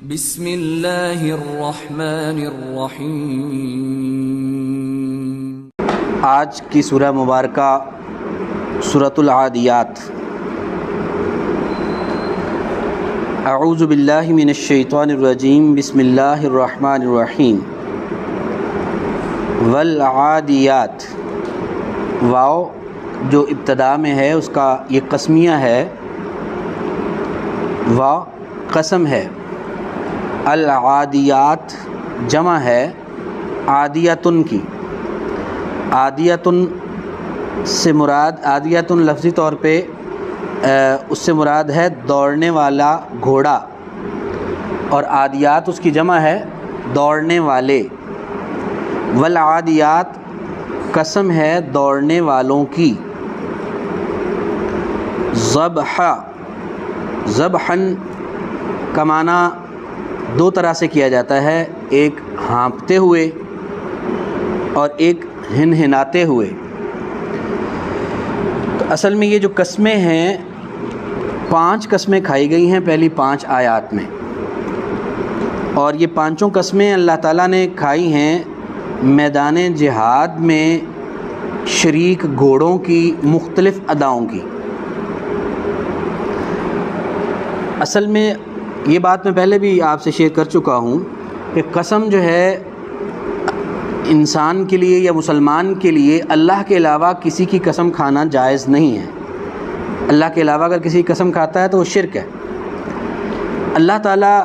بسم اللہ الرحمن الرحیم۔ آج کی سورہ مبارکہ سورۃ العادیات۔ اعوذ باللہ من الشیطان الرجیم، بسم اللہ الرحمن الرحیم۔ والعادیات، واو جو ابتدا میں ہے اس کا یہ قسمیہ ہے، واو قسم ہے۔ العادیات جمع ہے عادیتن کی۔ عادیتن سے مراد، عادیتن لفظی طور پہ اس سے مراد ہے دوڑنے والا گھوڑا، اور عادیات اس کی جمع ہے دوڑنے والے۔ والعادیات قسم ہے دوڑنے والوں کی۔ ذبحا، ذبحن کا معنی دو طرح سے کیا جاتا ہے، ایک ہانپتے ہوئے اور ایک ہنہناتے ہوئے۔ تو اصل میں یہ جو قسمیں ہیں، 5 قسمیں کھائی گئی ہیں پہلی 5 آیات میں، اور یہ 5 قسمیں اللہ تعالیٰ نے کھائی ہیں میدان جہاد میں شریک گھوڑوں کی مختلف اداؤں کی۔ اصل میں یہ بات میں پہلے بھی آپ سے شیئر کر چکا ہوں کہ قسم جو ہے انسان کے لیے یا مسلمان کے لیے اللہ کے علاوہ کسی کی قسم کھانا جائز نہیں ہے۔ اللہ کے علاوہ اگر کسی کی قسم کھاتا ہے تو وہ شرک ہے۔ اللہ تعالیٰ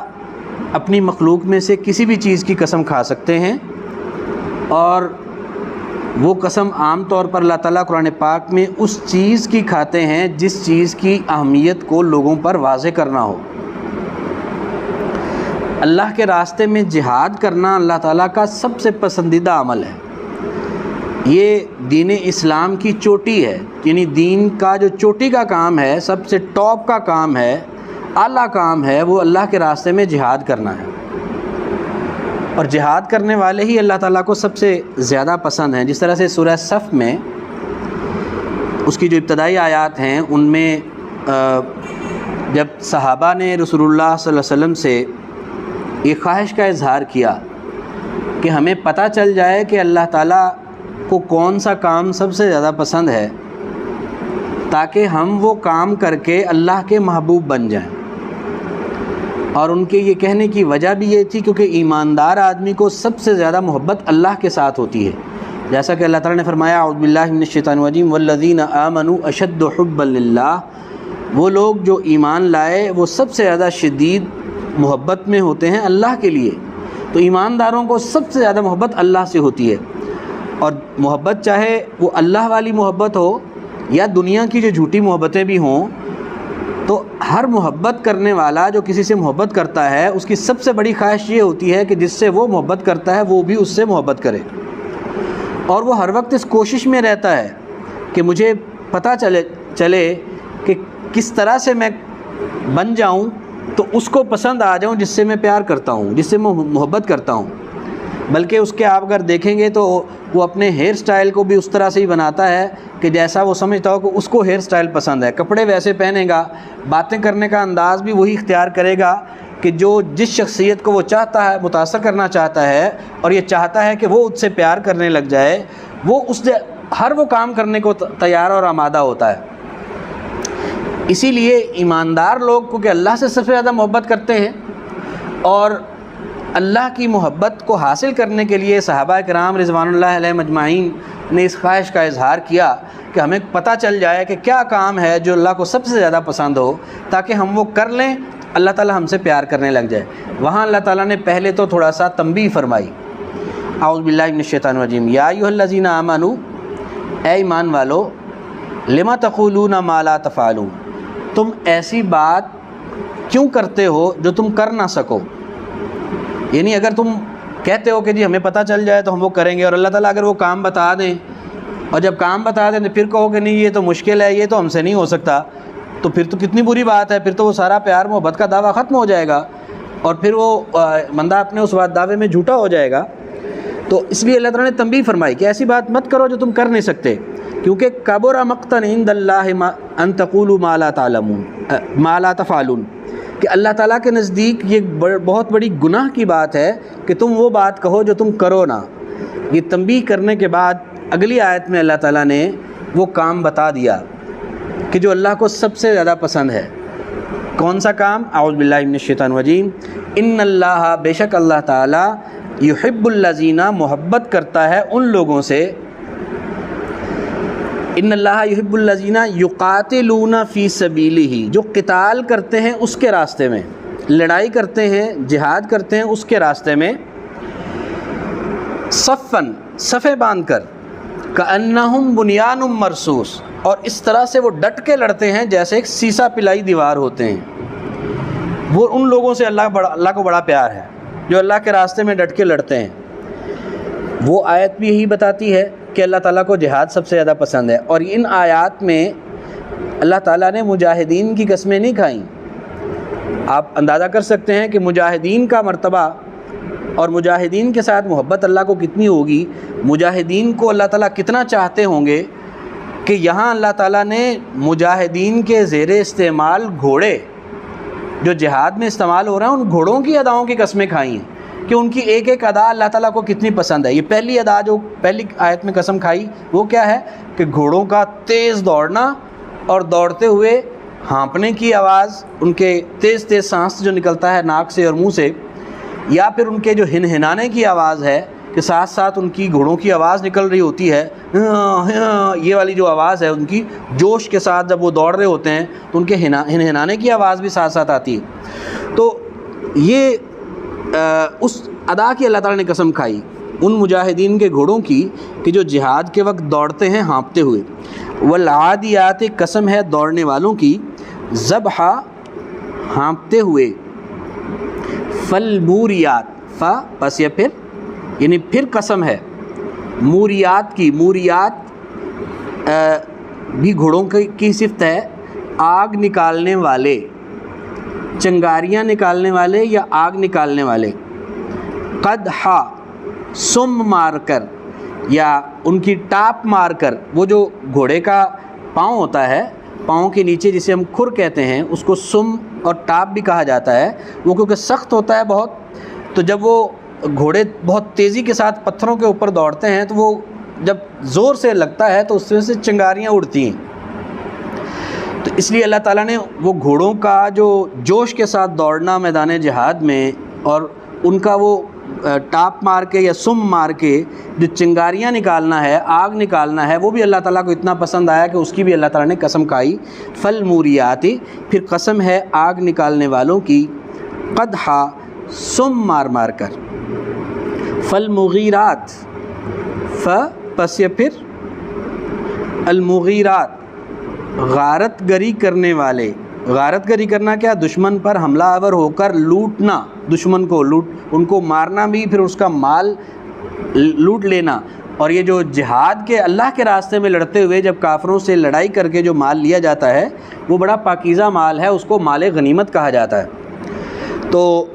اپنی مخلوق میں سے کسی بھی چیز کی قسم کھا سکتے ہیں، اور وہ قسم عام طور پر اللہ تعالیٰ قرآن پاک میں اس چیز کی کھاتے ہیں جس چیز کی اہمیت کو لوگوں پر واضح کرنا ہو۔ اللہ کے راستے میں جہاد کرنا اللہ تعالیٰ کا سب سے پسندیدہ عمل ہے۔ یہ دین اسلام کی چوٹی ہے، یعنی دین کا جو چوٹی کا کام ہے، سب سے ٹاپ کا کام ہے، اعلیٰ کام ہے، وہ اللہ کے راستے میں جہاد کرنا ہے۔ اور جہاد کرنے والے ہی اللہ تعالیٰ کو سب سے زیادہ پسند ہیں۔ جس طرح سے سورہ صف میں اس کی جو ابتدائی آیات ہیں ان میں جب صحابہ نے رسول اللہ صلی اللہ علیہ وسلم سے یہ خواہش کا اظہار کیا کہ ہمیں پتہ چل جائے کہ اللہ تعالیٰ کو کون سا کام سب سے زیادہ پسند ہے، تاکہ ہم وہ کام کر کے اللہ کے محبوب بن جائیں۔ اور ان کے یہ کہنے کی وجہ بھی یہ تھی کیونکہ ایماندار آدمی کو سب سے زیادہ محبت اللہ کے ساتھ ہوتی ہے، جیسا کہ اللہ تعالیٰ نے فرمایا اعوذ باللہ من الشیطان الرجیم والذین آمنوا اشد حبا للہ، وہ لوگ جو ایمان لائے وہ سب سے زیادہ شدید محبت میں ہوتے ہیں اللہ کے لیے۔ تو ایمانداروں کو سب سے زیادہ محبت اللہ سے ہوتی ہے، اور محبت چاہے وہ اللہ والی محبت ہو یا دنیا کی جو جھوٹی محبتیں بھی ہوں، تو ہر محبت کرنے والا جو کسی سے محبت کرتا ہے اس کی سب سے بڑی خواہش یہ ہوتی ہے کہ جس سے وہ محبت کرتا ہے وہ بھی اس سے محبت کرے، اور وہ ہر وقت اس کوشش میں رہتا ہے کہ مجھے پتہ چلے کہ کس طرح سے میں بن جاؤں تو اس کو پسند آ جاؤں جس سے میں پیار کرتا ہوں، جس سے میں محبت کرتا ہوں۔ بلکہ اس کے آپ اگر دیکھیں گے تو وہ اپنے ہیئر سٹائل کو بھی اس طرح سے ہی بناتا ہے کہ جیسا وہ سمجھتا ہو کہ اس کو ہیئر سٹائل پسند ہے، کپڑے ویسے پہنے گا، باتیں کرنے کا انداز بھی وہی اختیار کرے گا کہ جو جس شخصیت کو وہ چاہتا ہے، متاثر کرنا چاہتا ہے، اور یہ چاہتا ہے کہ وہ اس سے پیار کرنے لگ جائے، وہ اس سے ہر وہ کام کرنے کو تیار اور آمادہ ہوتا ہے۔ اسی لیے ایماندار لوگ کیونکہ اللہ سے سب سے زیادہ محبت کرتے ہیں، اور اللہ کی محبت کو حاصل کرنے کے لیے صحابہ کرام رضوان اللہ علیہم اجمعین نے اس خواہش کا اظہار کیا کہ ہمیں پتہ چل جائے کہ کیا کام ہے جو اللہ کو سب سے زیادہ پسند ہو، تاکہ ہم وہ کر لیں، اللہ تعالیٰ ہم سے پیار کرنے لگ جائے۔ وہاں اللہ تعالیٰ نے پہلے تو تھوڑا سا تنبیہ فرمائی، اعوذ باللہ من الشیطان الرجیم یا ایھا الذین آمنوا، اے ایمان والو، لما تقولون ما لا تفعلون، تم ایسی بات کیوں کرتے ہو جو تم کر نہ سکو۔ یعنی اگر تم کہتے ہو کہ جی ہمیں پتہ چل جائے تو ہم وہ کریں گے، اور اللہ تعالیٰ اگر وہ کام بتا دیں، اور جب کام بتا دیں تو پھر کہو کہ نہیں یہ تو مشکل ہے، یہ تو ہم سے نہیں ہو سکتا، تو پھر تو کتنی بری بات ہے، پھر تو وہ سارا پیار محبت کا دعویٰ ختم ہو جائے گا، اور پھر وہ بندہ اپنے اس دعوے میں جھوٹا ہو جائے گا۔ تو اس لیے اللہ تعالیٰ نے تنبیہ فرمائی کہ ایسی بات مت کرو جو تم کر نہیں سکتے، کیونکہ کبر مقتا عند اللہ ان تقولوا ما لا تفعلون، کہ اللہ تعالیٰ کے نزدیک یہ بہت بڑی گناہ کی بات ہے کہ تم وہ بات کہو جو تم کرو نہ۔ یہ تنبیہ کرنے کے بعد اگلی آیت میں اللہ تعالیٰ نے وہ کام بتا دیا کہ جو اللہ کو سب سے زیادہ پسند ہے۔ کون سا کام؟ اعوذ باللہ من الشیطان الرجیم، ان اللہ، بے شک اللہ تعالیٰ، یحب الذین، محبت کرتا ہے ان لوگوں سے، ان اللہ یحب الذین یقاتلون فی سبیلہ، جو قتال کرتے ہیں اس کے راستے میں، لڑائی کرتے ہیں، جہاد کرتے ہیں اس کے راستے میں، صفاً، صفے باندھ کر، کأنہم بنیان مرصوص، اور اس طرح سے وہ ڈٹ کے لڑتے ہیں جیسے ایک سیسا پلائی دیوار ہوتے ہیں۔ وہ ان لوگوں سے اللہ کو بڑا پیار ہے جو اللہ کے راستے میں ڈٹ کے لڑتے ہیں۔ وہ آیت بھی یہی بتاتی ہے کہ اللہ تعالیٰ کو جہاد سب سے زیادہ پسند ہے، اور ان آیات میں اللہ تعالیٰ نے مجاہدین کی قسمیں نہیں کھائیں۔ آپ اندازہ کر سکتے ہیں کہ مجاہدین کا مرتبہ اور مجاہدین کے ساتھ محبت اللہ کو کتنی ہوگی، مجاہدین کو اللہ تعالیٰ کتنا چاہتے ہوں گے کہ یہاں اللہ تعالیٰ نے مجاہدین کے زیر استعمال گھوڑے جو جہاد میں استعمال ہو رہے ہیں ان گھوڑوں کی اداؤں کی قسمیں کھائی ہیں کہ ان کی ایک ایک ادا اللہ تعالیٰ کو کتنی پسند ہے۔ یہ پہلی ادا جو پہلی آیت میں قسم کھائی وہ کیا ہے کہ گھوڑوں کا تیز دوڑنا اور دوڑتے ہوئے ہانپنے کی آواز، ان کے تیز تیز سانس جو نکلتا ہے ناک سے اور منہ سے، یا پھر ان کے جو ہنہنانے کی آواز ہے کہ ساتھ ساتھ ان کی گھوڑوں کی آواز نکل رہی ہوتی ہے، یہ والی جو آواز ہے ان کی جوش کے ساتھ جب وہ دوڑ رہے ہوتے ہیں تو ان کے ہنہنانے کی آواز بھی ساتھ ساتھ آتی ہے۔ تو یہ اس ادا کی اللہ تعالیٰ نے قسم کھائی ان مجاہدین کے گھوڑوں کی کہ جو جہاد کے وقت دوڑتے ہیں ہانپتے ہوئے۔ والعادیات، قسم ہے دوڑنے والوں کی، ذبحا، ہانپتے ہوئے، فالموریات، فا پس یا پھر، یعنی پھر قسم ہے موریات کی۔ موریات بھی گھوڑوں کی صفت ہے، آگ نکالنے والے، چنگاریاں نکالنے والے یا آگ نکالنے والے۔ قدحا، سم مار کر یا ان کی ٹاپ مار کر، وہ جو گھوڑے کا پاؤں ہوتا ہے، پاؤں کے نیچے جسے ہم کھر کہتے ہیں اس کو سم اور ٹاپ بھی کہا جاتا ہے، وہ کیونکہ سخت ہوتا ہے بہت، تو جب وہ گھوڑے بہت تیزی کے ساتھ پتھروں کے اوپر دوڑتے ہیں تو وہ جب زور سے لگتا ہے تو اس سے چنگاریاں اڑتی ہیں۔ تو اس لیے اللہ تعالیٰ نے وہ گھوڑوں کا جو جوش کے ساتھ دوڑنا میدان جہاد میں اور ان کا وہ ٹاپ مار کے یا سم مار کے جو چنگاریاں نکالنا ہے، آگ نکالنا ہے، وہ بھی اللہ تعالیٰ کو اتنا پسند آیا کہ اس کی بھی اللہ تعالیٰ نے قسم کھائی۔ فالموریاتی، پھر قسم ہے آگ نکالنے والوں کی، قدحا، سم مار مار کر۔ فالمغیرات، پس یا پھر المغیرات، غارت گری کرنے والے۔ غارت گری کرنا کیا؟ دشمن پر حملہ آور ہو کر لوٹنا، دشمن کو ان کو مارنا بھی، پھر اس کا مال لوٹ لینا۔ اور یہ جو جہاد کے اللہ کے راستے میں لڑتے ہوئے جب کافروں سے لڑائی کر کے جو مال لیا جاتا ہے وہ بڑا پاکیزہ مال ہے، اس کو مال غنیمت کہا جاتا ہے۔ تو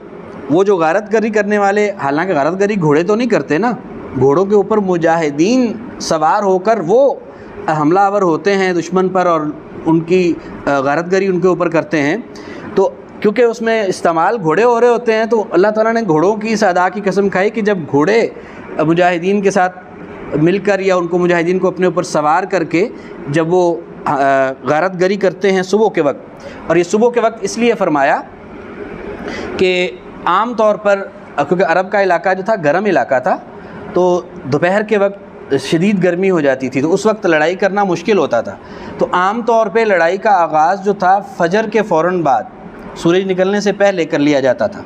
وہ جو غارت گری کرنے والے، حالانکہ غارت گری گھوڑے تو نہیں کرتے نا، گھوڑوں کے اوپر مجاہدین سوار ہو کر وہ حملہ آور ہوتے ہیں دشمن پر اور ان کی غارت گری ان کے اوپر کرتے ہیں۔ تو کیونکہ اس میں استعمال گھوڑے ہو رہے ہوتے ہیں تو اللہ تعالیٰ نے گھوڑوں کی اس ادا کی قسم کھائی کہ جب گھوڑے مجاہدین کے ساتھ مل کر یا ان کو مجاہدین کو اپنے اوپر سوار کر کے جب وہ غارت گری کرتے ہیں صبح کے وقت، اور یہ صبح کے وقت اس لیے فرمایا کہ عام طور پر کیونکہ عرب کا علاقہ جو تھا گرم علاقہ تھا تو دوپہر کے وقت شدید گرمی ہو جاتی تھی، تو اس وقت لڑائی کرنا مشکل ہوتا تھا۔ تو عام طور پہ لڑائی کا آغاز جو تھا فجر کے فوراً بعد، سورج نکلنے سے پہلے کر لیا جاتا تھا۔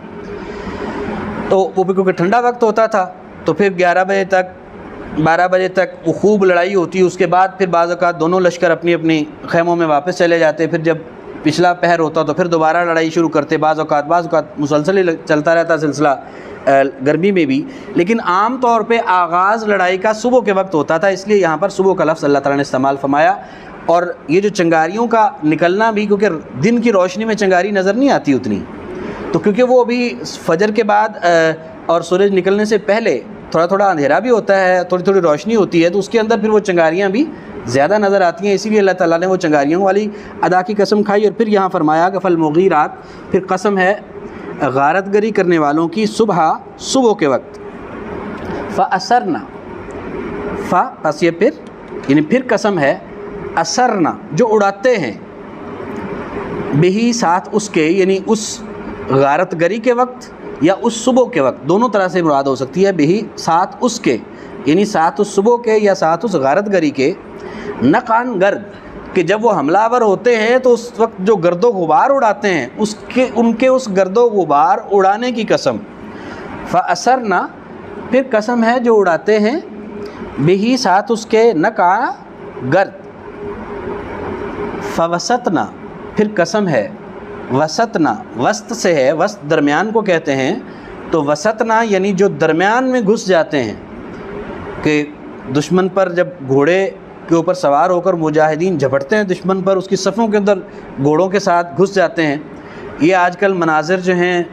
تو وہ بھی کیونکہ ٹھنڈا وقت ہوتا تھا تو پھر 11 بجے تک 12 بجے تک وہ خوب لڑائی ہوتی، اس کے بعد پھر بعض اوقات دونوں لشکر اپنی اپنی خیموں میں واپس چلے جاتے، پھر جب پچھلا پہر ہوتا تو پھر دوبارہ لڑائی شروع کرتے، بعض اوقات مسلسل ہی چلتا رہتا سلسلہ گرمی میں بھی، لیکن عام طور پہ آغاز لڑائی کا صبح کے وقت ہوتا تھا، اس لیے یہاں پر صبح کا لفظ اللہ تعالیٰ نے استعمال فرمایا۔ اور یہ جو چنگاریوں کا نکلنا بھی، کیونکہ دن کی روشنی میں چنگاری نظر نہیں آتی اتنی، تو کیونکہ وہ ابھی فجر کے بعد اور سورج نکلنے سے پہلے تھوڑا تھوڑا اندھیرا بھی ہوتا ہے، تھوڑی تھوڑی روشنی ہوتی ہے، تو اس کے اندر پھر وہ چنگاریاں بھی زیادہ نظر آتی ہیں، اسی لیے اللہ تعالیٰ نے وہ چنگاریوں والی ادا کی قسم کھائی۔ اور پھر یہاں فرمایا کہ فالمغیرات، پھر قسم ہے غارت گری کرنے والوں کی، صبح کے وقت، فَأَسَرْنَا، پس یہ پھر یعنی پھر قسم ہے، اثرنا جو اڑاتے ہیں، بہی ساتھ اس کے، یعنی اس غارت گری کے وقت یا اس صبح کے وقت، دونوں طرح سے مراد ہو سکتی ہے، بہی ساتھ اس کے، یعنی ساتھ اس صبح کے یا ساتھ اس غارت گری کے، نقعن گرد، کہ جب وہ حملہ آور ہوتے ہیں تو اس وقت جو گرد و غبار اڑاتے ہیں ان کے اس گرد و غبار اڑانے کی قسم، فَأَسَرْنَا پھر قسم ہے جو اڑاتے ہیں، بہی ساتھ اس کے، نقع گرد، فَوَسَطْنَا پھر قسم ہے، وسطنا وسط سے ہے، وسط درمیان کو کہتے ہیں، تو وسطنا یعنی جو درمیان میں گھس جاتے ہیں، کہ دشمن پر جب گھوڑے کے اوپر سوار ہو کر مجاہدین جھپٹتے ہیں دشمن پر، اس کی صفوں کے اندر گھوڑوں کے ساتھ گھس جاتے ہیں۔ یہ آج کل مناظر جو ہیں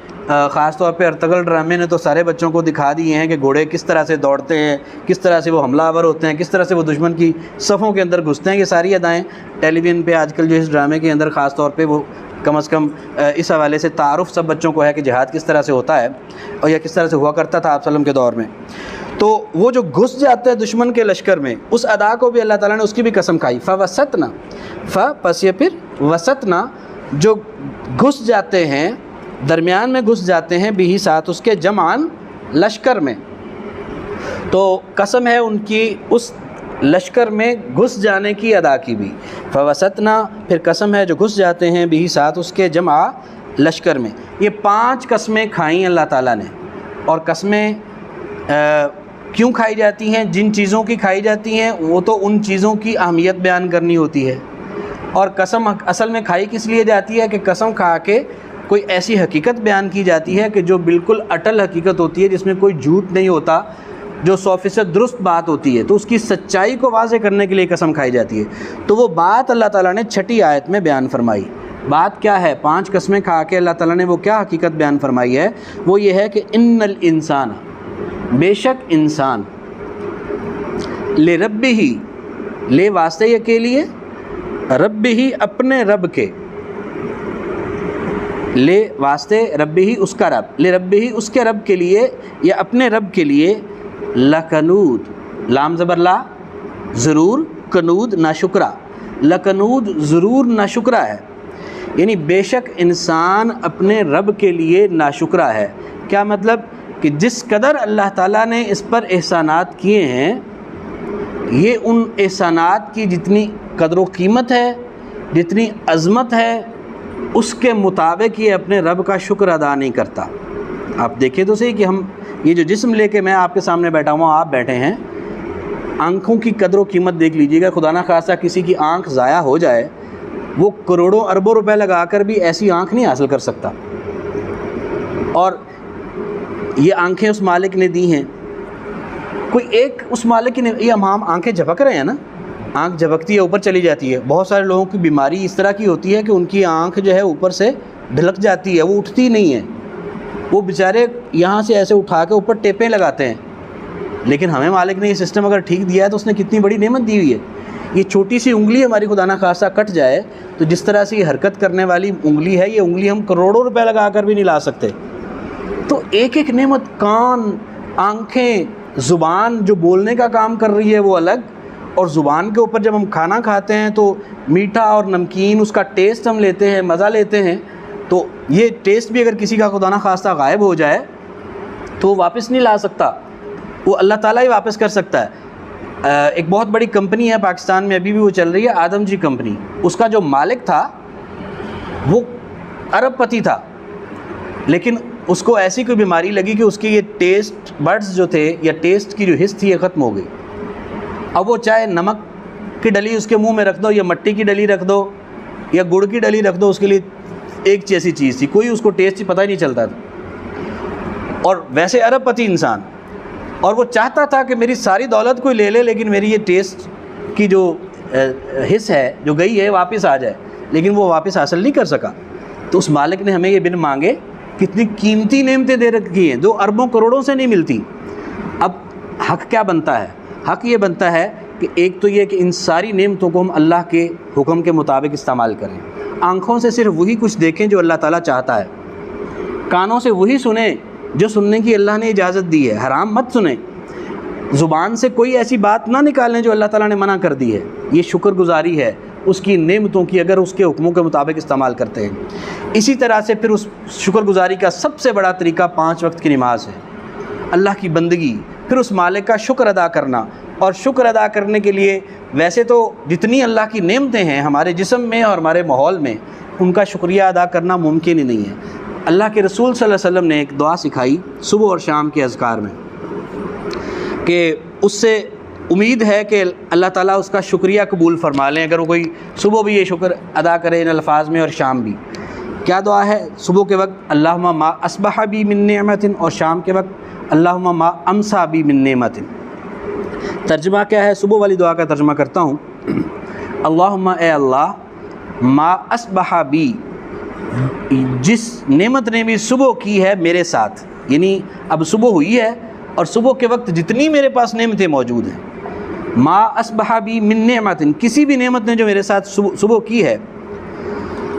خاص طور پہ ارطغرل ڈرامے نے تو سارے بچوں کو دکھا دیے ہیں کہ گھوڑے کس طرح سے دوڑتے ہیں، کس طرح سے وہ حملہ آور ہوتے ہیں، کس طرح سے وہ دشمن کی صفوں کے اندر گھستے ہیں۔ یہ ساری ادائیں ٹیلی ویژن پہ آج کل جو اس ڈرامے کے اندر خاص طور پہ وہ کم از کم اس حوالے سے تعارف سب بچوں کو ہے کہ جہاد کس طرح سے ہوتا ہے اور یا کس طرح سے ہوا کرتا تھا آپ صلی اللہ علیہ وسلم کے دور میں۔ تو وہ جو گھس جاتے ہیں دشمن کے لشکر میں، اس ادا کو بھی اللہ تعالیٰ نے اس کی بھی قسم کھائی، فَوَسَطْنَا، پس یہ پھر وسطنا جو گھس جاتے ہیں، درمیان میں گھس جاتے ہیں، بھی ساتھ اس کے، جمعاً لشکر میں، تو قسم ہے ان کی اس لشکر میں گھس جانے کی ادا کی بھی، فوسطنا پھر قسم ہے جو گھس جاتے ہیں، بھی ساتھ اس کے، جمع لشکر میں۔ یہ 5 قسمیں کھائیں اللہ تعالیٰ نے، اور قسمیں کیوں کھائی جاتی ہیں؟ جن چیزوں کی کھائی جاتی ہیں وہ تو ان چیزوں کی اہمیت بیان کرنی ہوتی ہے، اور قسم اصل میں کھائی کس لیے جاتی ہے کہ قسم کھا کے کوئی ایسی حقیقت بیان کی جاتی ہے کہ جو بالکل اٹل حقیقت ہوتی ہے، جس میں کوئی جھوٹ نہیں ہوتا، جو 100% درست بات ہوتی ہے، تو اس کی سچائی کو واضح کرنے کے لیے قسم کھائی جاتی ہے۔ تو وہ بات اللہ تعالیٰ نے 6 آیت میں بیان فرمائی۔ بات کیا ہے؟ 5 قسمیں کھا کے اللہ تعالیٰ نے وہ کیا حقیقت بیان فرمائی ہے؟ وہ یہ ہے کہ ان الانسان، بے شک انسان، لربہ، لے واسطے یہ کے لیے، ربہ اپنے رب کے، لے واسطے ربہ اس کا رب، لربہ اس کے رب کے لیے یا اپنے رب کے لیے، لکنود، لام زبر لا، ضرور، کنود ناشکرہ، لکنود ضرور ناشکرہ ہے، یعنی بے شک انسان اپنے رب کے لیے ناشکرہ ہے۔ کیا مطلب؟ کہ جس قدر اللہ تعالیٰ نے اس پر احسانات کیے ہیں، یہ ان احسانات کی جتنی قدر و قیمت ہے، جتنی عظمت ہے، اس کے مطابق یہ اپنے رب کا شکر ادا نہیں کرتا۔ آپ دیکھیں تو صحیح کہ ہم یہ جو جسم لے کے میں آپ کے سامنے بیٹھا ہوں، آپ بیٹھے ہیں، آنکھوں کی قدر و قیمت دیکھ لیجیے گا، خدا نہ خواستہ کسی کی آنکھ ضائع ہو جائے، وہ کروڑوں اربوں روپے لگا کر بھی ایسی آنکھ نہیں حاصل کر سکتا، اور یہ آنکھیں اس مالک نے دی ہیں، کوئی ایک اس مالک نے، یہ ہم آنکھیں جھپک رہے ہیں نا، آنکھ جھپکتی ہے اوپر چلی جاتی ہے، بہت سارے لوگوں کی بیماری اس طرح کی ہوتی ہے کہ ان کی آنکھ جو ہے اوپر سے ڈھلک جاتی ہے، وہ اٹھتی نہیں ہے، وہ بیچارے یہاں سے ایسے اٹھا کے اوپر ٹیپیں لگاتے ہیں، لیکن ہمیں مالک نے یہ سسٹم اگر ٹھیک دیا ہے تو اس نے کتنی بڑی نعمت دی ہوئی ہے۔ یہ چھوٹی سی انگلی ہماری خدا نہ خواستہ کٹ جائے تو جس طرح سے یہ حرکت کرنے والی انگلی ہے، یہ انگلی ہم کروڑوں روپے لگا کر بھی نہیں لا سکتے۔ تو ایک ایک نعمت، کان، آنکھیں، زبان جو بولنے کا کام کر رہی ہے وہ الگ، اور زبان کے اوپر جب ہم کھانا کھاتے ہیں تو میٹھا اور نمکین اس کا ٹیسٹ ہم لیتے ہیں، مزہ لیتے ہیں، تو یہ ٹیسٹ بھی اگر کسی کا خدا نہ خواستہ غائب ہو جائے تو وہ واپس نہیں لا سکتا، وہ اللہ تعالیٰ ہی واپس کر سکتا ہے۔ ایک بہت بڑی کمپنی ہے پاکستان میں، ابھی بھی وہ چل رہی ہے، آدم جی کمپنی، اس کا جو مالک تھا وہ ارب پتی تھا، لیکن اس کو ایسی کوئی بیماری لگی کہ اس کی یہ ٹیسٹ بڈز جو تھے یا ٹیسٹ کی جو حس تھی یہ ختم ہو گئی۔ اب وہ چاہے نمک کی ڈلی اس کے منہ میں رکھ دو یا مٹی کی ڈلی رکھ دو یا گڑ کی ڈلی رکھ دو، اس کے لیے ایک جیسی چیز تھی، کوئی اس کو ٹیسٹ ہی پتہ ہی نہیں چلتا تھا، اور ویسے ارب پتی انسان، اور وہ چاہتا تھا کہ میری ساری دولت کوئی لے لے لیکن میری یہ ٹیسٹ کی جو حص ہے جو گئی ہے واپس آ جائے، لیکن وہ واپس حاصل نہیں کر سکا۔ تو اس مالک نے ہمیں یہ بن مانگے کتنی قیمتی نعمتیں دے رکھی ہیں جو اربوں کروڑوں سے نہیں ملتی۔ اب حق کیا بنتا ہے؟ حق یہ بنتا ہے کہ ایک تو یہ کہ ان ساری نعمتوں کو ہم اللہ کے حکم کے مطابق استعمال کریں، آنکھوں سے صرف وہی کچھ دیکھیں جو اللہ تعالیٰ چاہتا ہے، کانوں سے وہی سنیں جو سننے کی اللہ نے اجازت دی ہے، حرام مت سنیں، زبان سے کوئی ایسی بات نہ نکالیں جو اللہ تعالیٰ نے منع کر دی ہے۔ یہ شکر گزاری ہے اس کی نعمتوں کی، اگر اس کے حکموں کے مطابق استعمال کرتے ہیں۔ اسی طرح سے پھر اس شکر گزاری کا سب سے بڑا طریقہ 5 وقت کی نماز ہے، اللہ کی بندگی، پھر اس مالک کا شکر ادا کرنا۔ اور شکر ادا کرنے کے لیے ویسے تو جتنی اللہ کی نعمتیں ہیں ہمارے جسم میں اور ہمارے ماحول میں، ان کا شکریہ ادا کرنا ممکن ہی نہیں ہے۔ اللہ کے رسول صلی اللہ علیہ وسلم نے ایک دعا سکھائی صبح اور شام کے اذکار میں کہ اس سے امید ہے کہ اللہ تعالیٰ اس کا شکریہ قبول فرما لیں اگر وہ کوئی صبح بھی یہ شکر ادا کرے ان الفاظ میں اور شام بھی۔ کیا دعا ہے؟ صبح کے وقت اللہم ما اصبح بی من نعمت، اور شام کے وقت اللہم ما امسا بی من نعمت۔ ترجمہ کیا ہے؟ صبح والی دعا کا ترجمہ کرتا ہوں، اللہم اے اللہ، ما اصبح بی، جس نعمت نے بھی صبح کی ہے میرے ساتھ، یعنی اب صبح ہوئی ہے اور صبح کے وقت جتنی میرے پاس نعمتیں موجود ہیں، ما اصبح بی من نعمت، کسی بھی نعمت نے جو میرے ساتھ صبح کی ہے،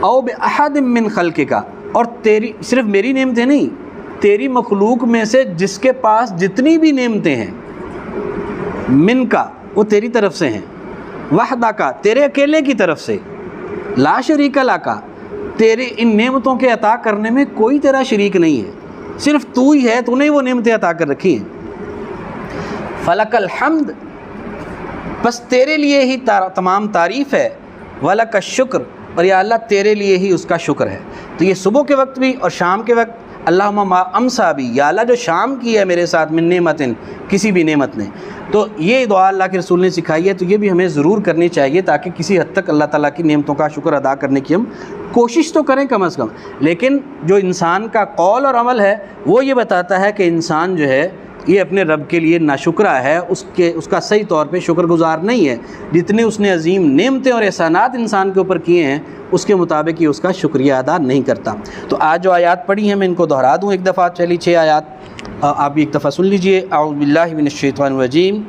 او باحد من خلقک، اور تیری صرف میری نعمتیں نہیں، تیری مخلوق میں سے جس کے پاس جتنی بھی نعمتیں ہیں، من کا وہ تیری طرف سے ہیں، وحدہ کا تیرے اکیلے کی طرف سے، لا شریک لک، تیرے ان نعمتوں کے عطا کرنے میں کوئی تیرا شریک نہیں ہے، صرف تو ہی ہے، تو نے وہ نعمتیں عطا کر رکھی ہیں۔ فلک الحمد، بس تیرے لیے ہی تمام تعریف ہے، ولک الشکر، اور یا اللہ تیرے لیے ہی اس کا شکر ہے۔ تو یہ صبح کے وقت بھی اور شام کے وقت اللہم ما امسا بھی، یا اللہ جو شام کی ہے میرے ساتھ من نعمت، کسی بھی نعمت نے، تو یہ دعا اللہ کے رسول نے سکھائی ہے، تو یہ بھی ہمیں ضرور کرنی چاہیے تاکہ کسی حد تک اللہ تعالیٰ کی نعمتوں کا شکر ادا کرنے کی ہم کوشش تو کریں کم از کم۔ لیکن جو انسان کا قول اور عمل ہے وہ یہ بتاتا ہے کہ انسان جو ہے یہ اپنے رب کے لیے ناشکرہ ہے، اس کا صحیح طور پہ شکر گزار نہیں ہے، جتنے اس نے عظیم نعمتیں اور احسانات انسان کے اوپر کیے ہیں اس کے مطابق یہ اس کا شکریہ ادا نہیں کرتا۔ تو آج جو آیات پڑھی ہیں میں ان کو دہرا دوں ایک دفعہ، چلی 6 آیات آپ بھی ایک دفعہ سن لیجئے۔ اعوذ باللہ من الشیطان الرجیم،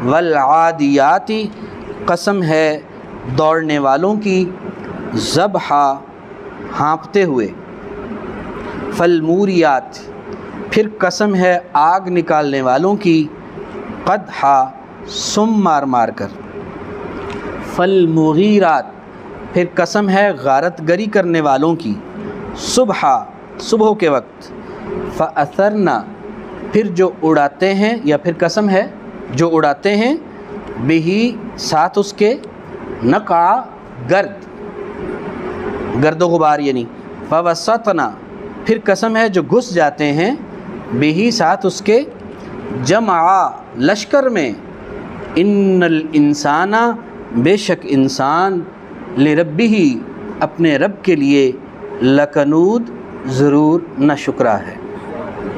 والعادیات، قسم ہے دوڑنے والوں کی، ذبحا، ہانپتے ہوئے، فالموریات، پھر قسم ہے آگ نکالنے والوں کی، قدحا، سم مار مار کر، فالمغیرات، پھر قسم ہے غارت گری کرنے والوں کی، صبحا، صبح کے وقت، فأثرنا، پھر جو اڑاتے ہیں، یا پھر قسم ہے جو اڑاتے ہیں، بہی، ساتھ اس کے، نقع، گرد و غبار یعنی، فوسطنا، پھر قسم ہے جو گھس جاتے ہیں، بہی، ساتھ اس کے، جمع، لشکر میں، ان الانسان، بے شک انسان، لربہ، اپنے رب کے لیے، لکنود، ضرور ناشکرا ہے۔